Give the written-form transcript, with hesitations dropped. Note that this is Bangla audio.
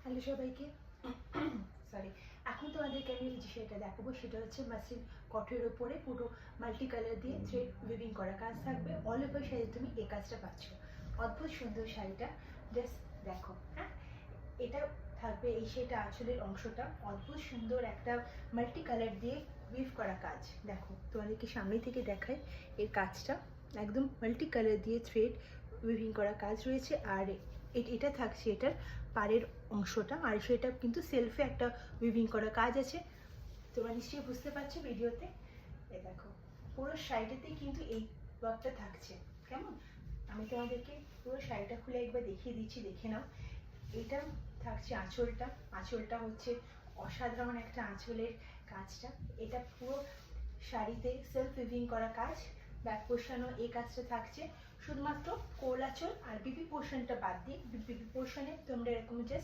হ্যালো সবাইকে। সরি, এখন তোমাদেরকে আমি যে সেটা দেখাবো সেটা হচ্ছে মাসলিন কটের ওপরে পুরো মাল্টি কালার দিয়ে থ্রেড উইভিং করা কাজ থাকবে। অল ওভার শাড়ি তুমি এই কাজটা পাচ্ছ। অদ্ভুত সুন্দর শাড়িটা, জাস্ট দেখো। হ্যাঁ, এটা থাকবে এই সেটা আঁচলের অংশটা, অদ্ভুত সুন্দর একটা মাল্টি কালার দিয়ে উইভ করা কাজ। দেখো তোমাদেরকে সামনে থেকে দেখায় এর কাজটা, একদম মাল্টি কালার দিয়ে থ্রেড উইভিং করা কাজ রয়েছে। আর এটা থাকছে এটার পাড়ের অংশটা, আর সেটা কিন্তু সেলফে একটা উইভিং করা কাজ আছে। তোমরা নিশ্চয়ই বুঝতে পারছো ভিডিওতে। এ দেখো পুরো শাড়িটাতে কিন্তু এই ওয়ার্কটা থাকছে। কেমন, আমি তোমাদেরকে পুরো শাড়িটা খুলে একবার দেখিয়ে দিচ্ছি, দেখে নাও। এটা থাকছে আঁচলটা, আঁচলটা হচ্ছে অসাধারণ একটা আঁচলের কাজটা। এটা পুরো শাড়িতে সেলফ উইভিং করা কাজ। ব্যাক পোর্শনও এই কাজটা থাকছে, শুধুমাত্র কোল আঁচল আর বিপি পোর্শনটা বাদ দিয়ে। বিপি পোর্শনে তোমরা এরকম জাস্ট